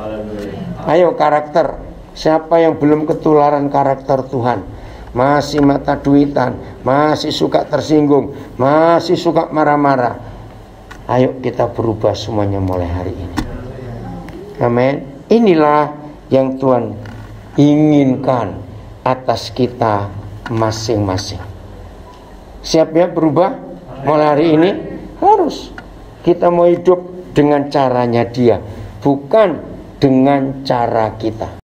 Ayo karakter. Siapa yang belum ketularan karakter Tuhan? Masih mata duitan, masih suka tersinggung, masih suka marah-marah. Ayo kita berubah semuanya mulai hari ini. Amin. Inilah yang Tuhan inginkan atas kita masing-masing. Siap ya berubah mulai hari ini? Harus. Kita mau hidup dengan caranya Dia, bukan dengan cara kita.